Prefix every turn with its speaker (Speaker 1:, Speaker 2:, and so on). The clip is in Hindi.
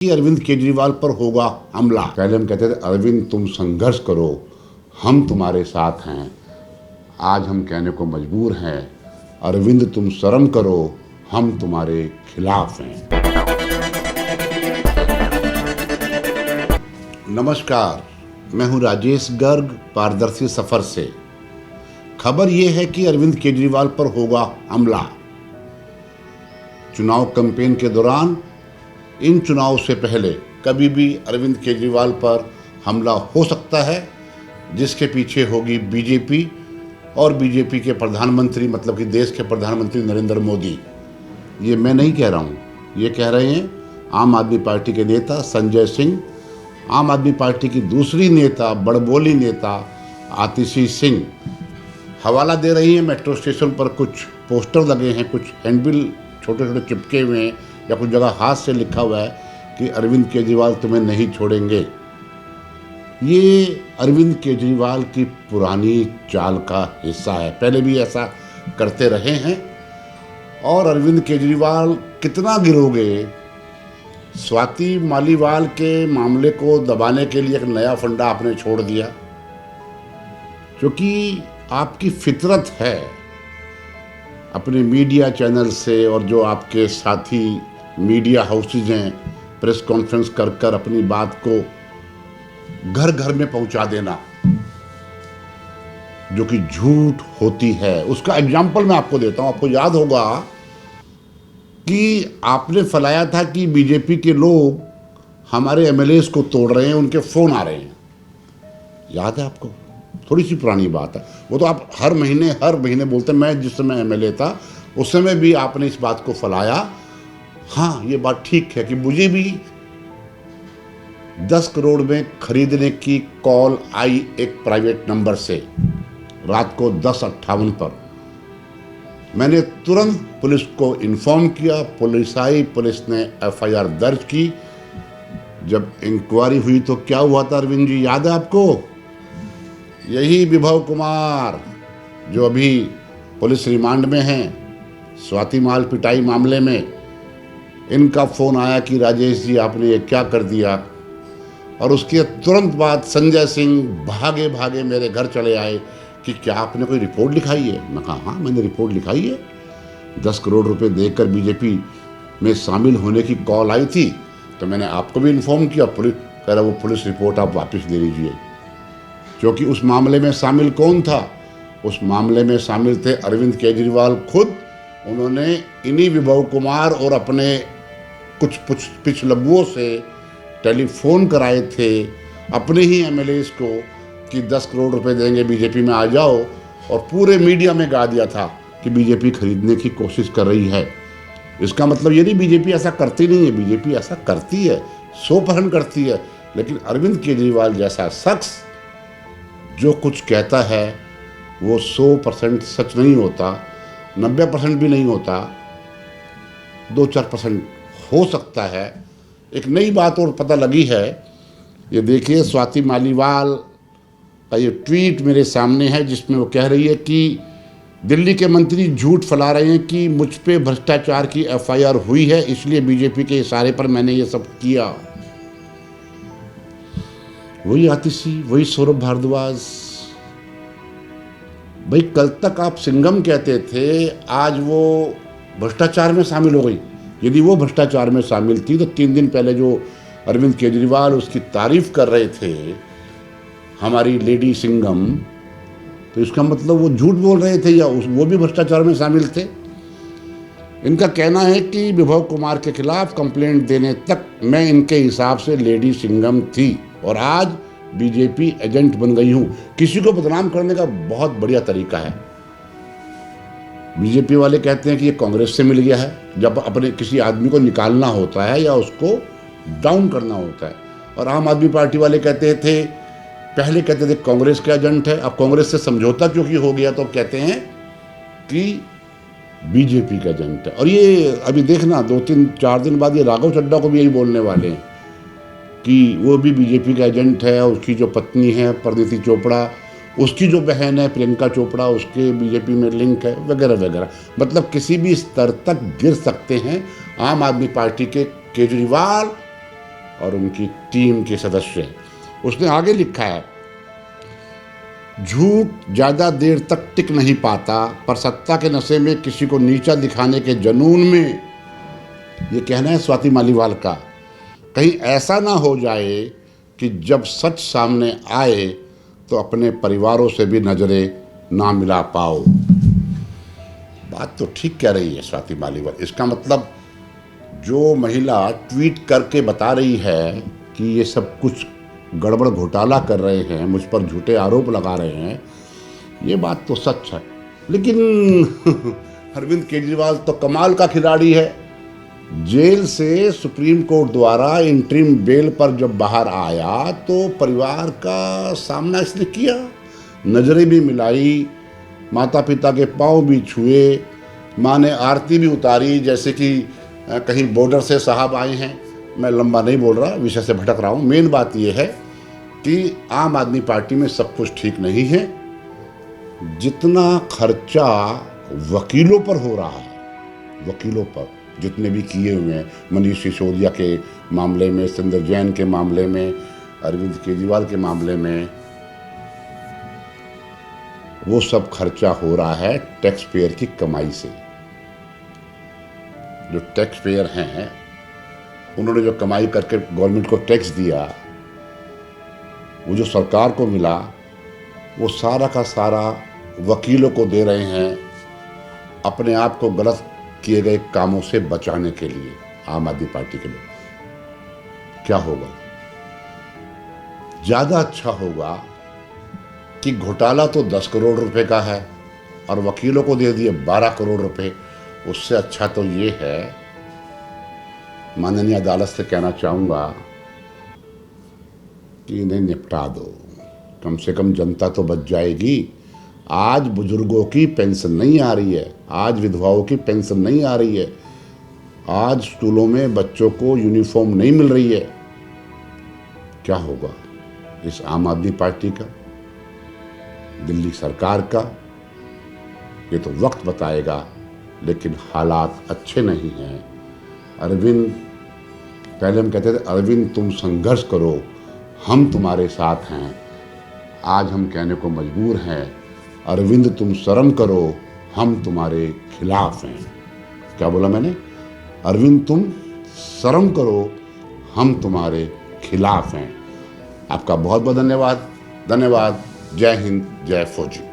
Speaker 1: कि अरविंद केजरीवाल पर होगा हमला। पहले हम कहते थे अरविंद तुम संघर्ष करो, हम तुम्हारे साथ हैं। आज हम कहने को मजबूर हैं अरविंद तुम शर्म करो, हम तुम्हारे खिलाफ हैं। नमस्कार, मैं हूं राजेश गर्ग, पारदर्शी सफर से। खबर यह है कि अरविंद केजरीवाल पर होगा हमला। चुनाव कैंपेन के दौरान, इन चुनाव से पहले कभी भी अरविंद केजरीवाल पर हमला हो सकता है, जिसके पीछे होगी बीजेपी और बीजेपी के प्रधानमंत्री, मतलब कि देश के प्रधानमंत्री नरेंद्र मोदी। ये मैं नहीं कह रहा हूँ, ये कह रहे हैं आम आदमी पार्टी के नेता संजय सिंह, आम आदमी पार्टी की दूसरी नेता, बड़बोली नेता आतिशी सिंह। हवाला दे रही हैं, मेट्रो स्टेशन पर कुछ पोस्टर लगे हैं, कुछ हैंडबिल छोटे छोटे चिपके हुए हैं, या कुछ जगह हाथ से लिखा हुआ है कि अरविंद केजरीवाल तुम्हें नहीं छोड़ेंगे। ये अरविंद केजरीवाल की पुरानी चाल का हिस्सा है, पहले भी ऐसा करते रहे हैं। और अरविंद केजरीवाल कितना गिरोगे, स्वाति मालीवाल के मामले को दबाने के लिए एक नया फंडा आपने छोड़ दिया, क्योंकि आपकी फितरत है अपने मीडिया चैनल से और जो आपके साथी मीडिया हाउसेज हैं, प्रेस कॉन्फ्रेंस कर कर अपनी बात को घर घर में पहुंचा देना, जो कि झूठ होती है। उसका एग्जाम्पल मैं आपको देता हूं। आपको याद होगा कि आपने फैलाया था कि बीजेपी के लोग हमारे एमएलएस को तोड़ रहे हैं, उनके फ़ोन आ रहे हैं। याद है आपको? थोड़ी सी पुरानी बात है वो, तो आप हर महीने बोलते हैं। मैं जिस समय एमएलए था उस समय भी आपने इस बात को फैलाया। हाँ, ये बात ठीक है कि मुझे भी 10 करोड़ में खरीदने की कॉल आई एक प्राइवेट नंबर से, रात को 10:58 पर। मैंने तुरंत पुलिस को इन्फॉर्म किया, पुलिस आई, पुलिस ने एफआईआर दर्ज की। जब इंक्वायरी हुई तो क्या हुआ था अरविंद जी, याद है आपको? यही विभव कुमार जो अभी पुलिस रिमांड में हैं स्वाति माल पिटाई मामले में, इनका फ़ोन आया कि राजेश जी आपने ये क्या कर दिया। और उसके तुरंत बाद संजय सिंह भागे भागे मेरे घर चले आए कि क्या आपने कोई रिपोर्ट लिखाई है? मैं कहा हाँ, मैंने रिपोर्ट लिखाई है। 10 करोड़ रुपए देकर बीजेपी में शामिल होने की कॉल आई थी, तो मैंने आपको भी इन्फॉर्म किया। पुलिस कह रहा वो पुलिस रिपोर्ट आप वापस ले लीजिए, क्योंकि उस मामले में शामिल कौन था? उस मामले में शामिल थे अरविंद केजरीवाल खुद। उन्होंने इन्हीं विभव कुमार और अपने कुछ पिछलग्गुओं से टेलीफोन कराए थे अपने ही एमएलएस को कि 10 करोड़ रुपए देंगे, बीजेपी में आ जाओ। और पूरे मीडिया में गा दिया था कि बीजेपी खरीदने की कोशिश कर रही है। इसका मतलब ये नहीं बीजेपी ऐसा करती नहीं है, बीजेपी ऐसा करती है, 100% करती है। लेकिन अरविंद केजरीवाल जैसा शख्स जो कुछ कहता है वो 100% सच नहीं होता, 90% भी नहीं होता, 2-4% हो सकता है। एक नई बात और पता लगी है, ये देखिए स्वाति मालीवाल का ये ट्वीट मेरे सामने है, जिसमें वो कह रही है कि दिल्ली के मंत्री झूठ फैला रहे हैं कि मुझ पे भ्रष्टाचार की एफआईआर हुई है, इसलिए बीजेपी के इशारे पर मैंने ये सब किया। वही आतिशी, वही सौरभ भारद्वाज। भाई, कल तक आप सिंघम कहते थे, आज वो भ्रष्टाचार में शामिल हो गई। यदि वो भ्रष्टाचार में शामिल थी तो 3 दिन पहले जो अरविंद केजरीवाल उसकी तारीफ कर रहे थे, हमारी लेडी सिंघम, तो इसका मतलब वो झूठ बोल रहे थे या वो भी भ्रष्टाचार में शामिल थे। इनका कहना है कि विभव कुमार के खिलाफ कंप्लेंट देने तक मैं इनके हिसाब से लेडी सिंघम थी और आज बीजेपी एजेंट बन गई हूं। किसी को बदनाम करने का बहुत बढ़िया तरीका है। बीजेपी वाले कहते हैं कि ये कांग्रेस से मिल गया है, जब अपने किसी आदमी को निकालना होता है या उसको डाउन करना होता है। और आम आदमी पार्टी वाले कहते थे, पहले कहते थे कांग्रेस का एजेंट है, अब कांग्रेस से समझौता क्योंकि हो गया तो कहते हैं कि बीजेपी का एजेंट है। और ये अभी देखना 2-3-4 दिन बाद ये राघव चड्ढा को भी यही बोलने वाले हैं कि वो भी बीजेपी का एजेंट है। उसकी जो पत्नी है परिणीति चोपड़ा, उसकी जो बहन है प्रियंका चोपड़ा, उसके बीजेपी में लिंक है, वगैरह वगैरह। मतलब किसी भी स्तर तक गिर सकते हैं आम आदमी पार्टी के केजरीवाल और उनकी टीम के सदस्य। उसने आगे लिखा है, झूठ ज़्यादा देर तक टिक नहीं पाता, पर सत्ता के नशे में किसी को नीचा दिखाने के जुनून में, ये कहना है स्वाति मालीवाल का, कहीं ऐसा ना हो जाए कि जब सच सामने आए तो अपने परिवारों से भी नजरें ना मिला पाओ। बात तो ठीक कह रही है स्वाति मालीवाल। इसका मतलब जो महिला ट्वीट करके बता रही है कि ये सब कुछ गड़बड़ घोटाला कर रहे हैं, मुझ पर झूठे आरोप लगा रहे हैं, ये बात तो सच है। लेकिन अरविंद केजरीवाल तो कमाल का खिलाड़ी है। जेल से सुप्रीम कोर्ट द्वारा इंटरिम बेल पर जब बाहर आया तो परिवार का सामना इसने किया, नजरें भी मिलाई, माता पिता के पांव भी छुए, माँ ने आरती भी उतारी, जैसे कि कहीं बॉर्डर से साहब आए हैं। मैं लंबा नहीं बोल रहा, विषय से भटक रहा हूँ। मेन बात यह है कि आम आदमी पार्टी में सब कुछ ठीक नहीं है। जितना खर्चा वकीलों पर हो रहा है, वकीलों पर जितने भी किए हुए हैं, मनीष सिसोदिया के मामले में, सुंदर जैन के मामले में, अरविंद केजरीवाल के मामले में, वो सब खर्चा हो रहा है टैक्स पेयर की कमाई से। जो टैक्स पेयर हैं उन्होंने जो कमाई करके गवर्नमेंट को टैक्स दिया, वो जो सरकार को मिला, वो सारा का सारा वकीलों को दे रहे हैं अपने आप को गलत किए गए कामों से बचाने के लिए। आम आदमी पार्टी के लोग, क्या होगा? ज़्यादा अच्छा होगा कि घोटाला तो 10 करोड़ रुपए का है और वकीलों को दे दिए 12 करोड़ रुपए। उससे अच्छा तो ये है, माननीय अदालत से कहना चाहूँगा कि इन्हें निपटा दो, कम से कम जनता तो बच जाएगी। आज बुजुर्गों की पेंशन नहीं आ रही है, आज विधवाओं की पेंशन नहीं आ रही है, आज स्कूलों में बच्चों को यूनिफॉर्म नहीं मिल रही है। क्या होगा इस आम आदमी पार्टी का, दिल्ली सरकार का? ये तो वक्त बताएगा, लेकिन हालात अच्छे नहीं हैं। अरविंद, पहले हम कहते थे अरविंद तुम संघर्ष करो, हम तुम्हारे साथ हैं। आज हम कहने को मजबूर हैं, अरविंद तुम शर्म करो, हम तुम्हारे खिलाफ हैं। क्या बोला मैंने? अरविंद तुम शर्म करो, हम तुम्हारे खिलाफ हैं। आपका बहुत बहुत धन्यवाद। धन्यवाद। जय हिंद, जय फौजी।